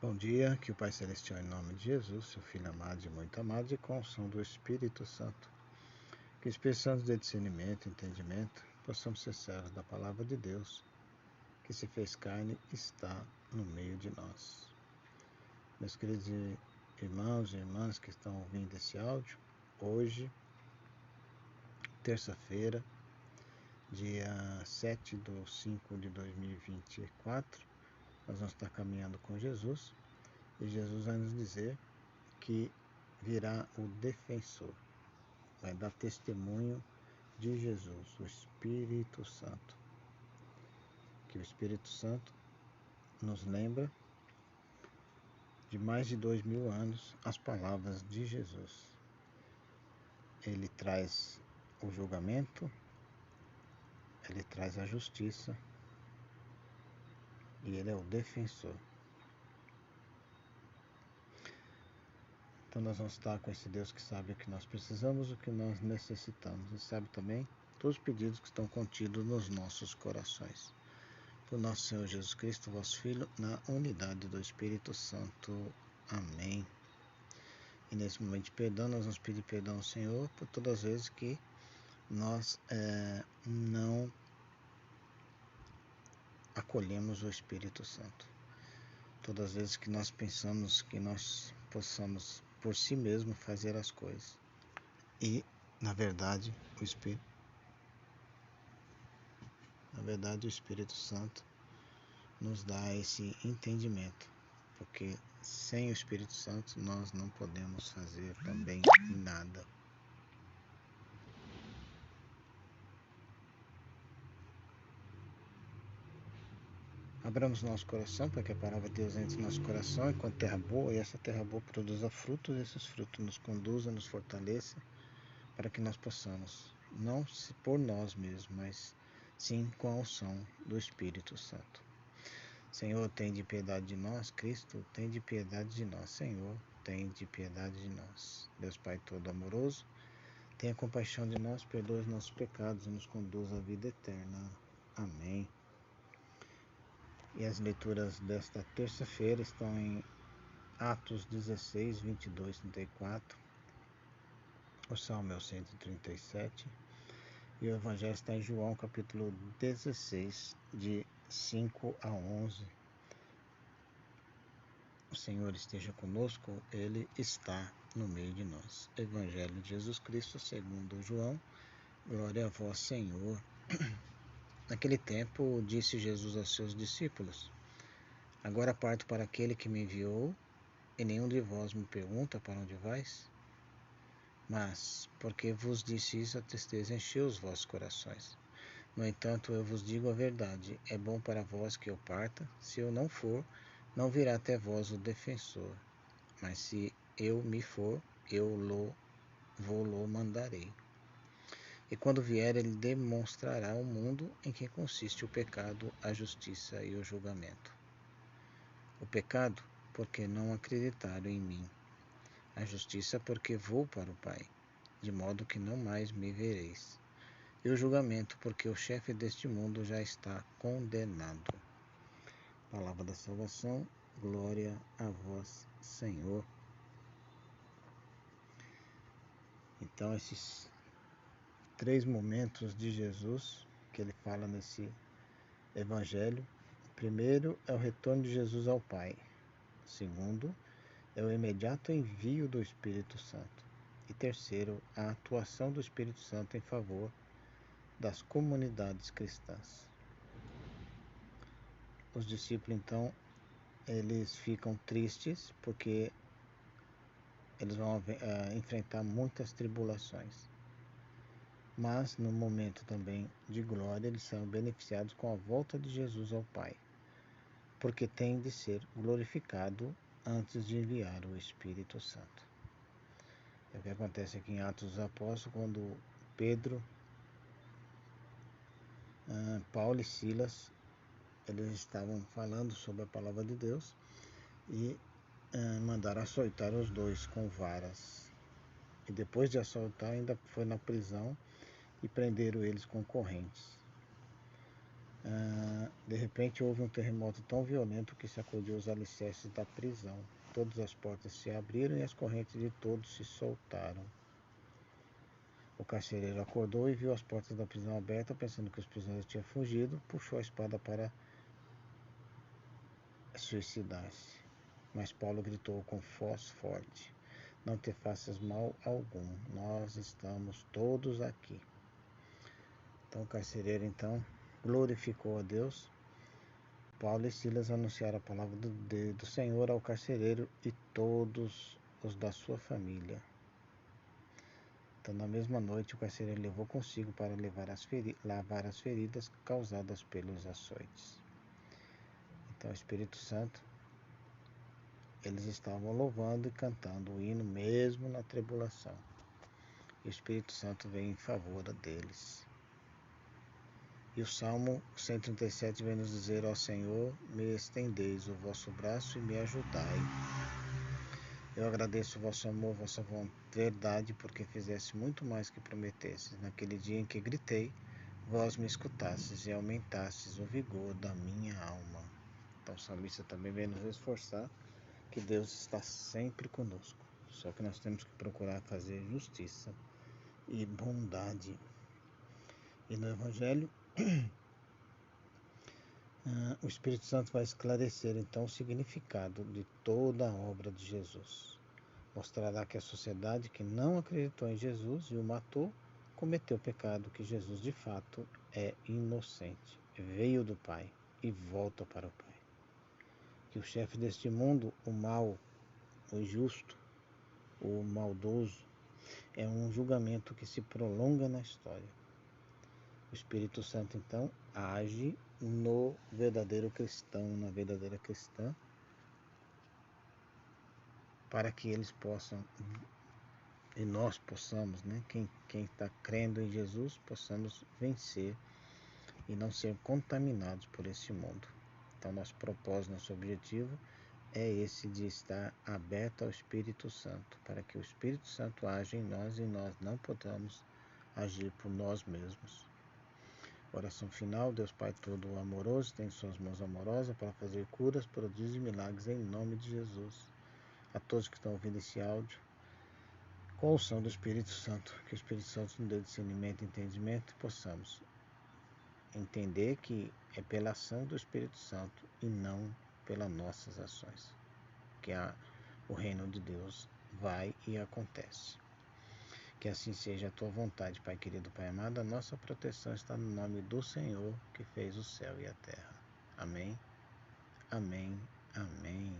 Bom dia, que o Pai Celestial, em nome de Jesus, seu Filho amado e muito amado, e com a unção do Espírito Santo, que expressamos de discernimento e entendimento, possamos ser servos da Palavra de Deus, que se fez carne e está no meio de nós. Meus queridos irmãos e irmãs que estão ouvindo esse áudio, hoje, terça-feira, dia 7/5/2024, nós vamos estar caminhando com Jesus, e Jesus vai nos dizer que virá o defensor, vai dar testemunho de Jesus, o Espírito Santo. Que o Espírito Santo nos lembra de mais de 2000 anos as palavras de Jesus. Ele traz o julgamento, ele traz a justiça e ele é o defensor. Então nós vamos estar com esse Deus que sabe o que nós precisamos, o que nós necessitamos, e sabe também todos os pedidos que estão contidos nos nossos corações. Por nosso Senhor Jesus Cristo, vosso Filho, na unidade do Espírito Santo. Amém. E nesse momento de perdão, nós vamos pedir perdão ao Senhor por todas as vezes que nós não acolhemos o Espírito Santo. Todas as vezes que nós pensamos que nós possamos por si mesmo fazer as coisas. E, na verdade, o Espírito Santo nos dá esse entendimento, porque sem o Espírito Santo nós não podemos fazer também nada. Abramos nosso coração para que a palavra de Deus entre no nosso coração enquanto terra boa, e essa terra boa produza frutos, e esses frutos nos conduza, nos fortaleça, para que nós possamos, não por nós mesmos, mas sim com a unção do Espírito Santo. Senhor, tem de piedade de nós. Cristo, tem de piedade de nós. Senhor, tem de piedade de nós. Deus Pai todo amoroso, tenha compaixão de nós, perdoa os nossos pecados e nos conduz à vida eterna. Amém. E as leituras desta terça-feira estão em Atos 16, 22, 34, o Salmo é o 137, e o Evangelho está em João, capítulo 16, de 5 a 11. O Senhor esteja conosco, Ele está no meio de nós. Evangelho de Jesus Cristo, segundo João. Glória a vós, Senhor. Naquele tempo, disse Jesus aos seus discípulos: Agora parto para aquele que me enviou, e nenhum de vós me pergunta para onde vais? Mas, porque vos disse isso, a tristeza encheu os vossos corações. No entanto, eu vos digo a verdade, é bom para vós que eu parta. Se eu não for, não virá até vós o defensor. Mas se eu me for, vou-lo mandarei. E quando vier, ele demonstrará ao mundo em que consiste o pecado, a justiça e o julgamento. O pecado, porque não acreditaram em mim. A justiça, porque vou para o Pai, de modo que não mais me vereis. E o julgamento, porque o chefe deste mundo já está condenado. Palavra da salvação, glória a vós, Senhor. Então, esses 3 momentos de Jesus que ele fala nesse evangelho. Primeiro é o retorno de Jesus ao Pai. Segundo é o imediato envio do Espírito Santo. E terceiro, a atuação do Espírito Santo em favor das comunidades cristãs. Os discípulos, então, eles ficam tristes porque eles vão enfrentar muitas tribulações. Mas, no momento também de glória, eles são beneficiados com a volta de Jesus ao Pai, porque tem de ser glorificado antes de enviar o Espírito Santo. É o que acontece aqui em Atos dos Apóstolos, quando Pedro, Paulo e Silas, eles estavam falando sobre a palavra de Deus e mandaram açoitar os dois com varas. E depois de açoitar, ainda foi na prisão e prenderam eles com correntes. De repente houve um terremoto tão violento que sacudiu os alicerces da prisão. Todas as portas se abriram e as correntes de todos se soltaram. O carcereiro acordou e viu as portas da prisão abertas, pensando que os prisioneiros tinham fugido, puxou a espada para suicidar-se. Mas Paulo gritou com voz forte: "Não te faças mal algum, nós estamos todos aqui." Então o carcereiro glorificou a Deus. Paulo e Silas anunciaram a palavra do Senhor ao carcereiro e todos os da sua família. Então, na mesma noite, o carcereiro levou consigo para lavar as feridas causadas pelos açoites. Então, o Espírito Santo, eles estavam louvando e cantando o hino mesmo na tribulação. E o Espírito Santo veio em favor deles. E o Salmo 137 vem nos dizer: "Ó Senhor, me estendeis o vosso braço e me ajudai. Eu agradeço o vosso amor, vossa verdade, porque fizeste muito mais que prometestes. Naquele dia em que gritei, vós me escutastes e aumentastes o vigor da minha alma." Então o salmista também vem nos esforçar que Deus está sempre conosco. Só que nós temos que procurar fazer justiça e bondade. E no Evangelho, o Espírito Santo vai esclarecer então o significado de toda a obra de Jesus. Mostrará que a sociedade que não acreditou em Jesus e o matou, cometeu o pecado, que Jesus de fato é inocente, veio do Pai e volta para o Pai. Que o chefe deste mundo, o mau, o injusto, o maldoso, é um julgamento que se prolonga na história. O Espírito Santo, então, age no verdadeiro cristão, na verdadeira cristã, para que eles possam, e nós possamos, quem está crendo em Jesus, possamos vencer e não ser contaminados por esse mundo. Então, nosso propósito, nosso objetivo é esse, de estar aberto ao Espírito Santo, para que o Espírito Santo age em nós e nós não podamos agir por nós mesmos. Oração final. Deus Pai todo amoroso, tem suas mãos amorosas para fazer curas, prodígios e milagres em nome de Jesus. A todos que estão ouvindo esse áudio, com o som do Espírito Santo, que o Espírito Santo nos dê discernimento e entendimento, possamos entender que é pela ação do Espírito Santo e não pelas nossas ações que o reino de Deus vai e acontece. Que assim seja a tua vontade, Pai querido, Pai amado. A nossa proteção está no nome do Senhor, que fez o céu e a terra. Amém, amém, amém.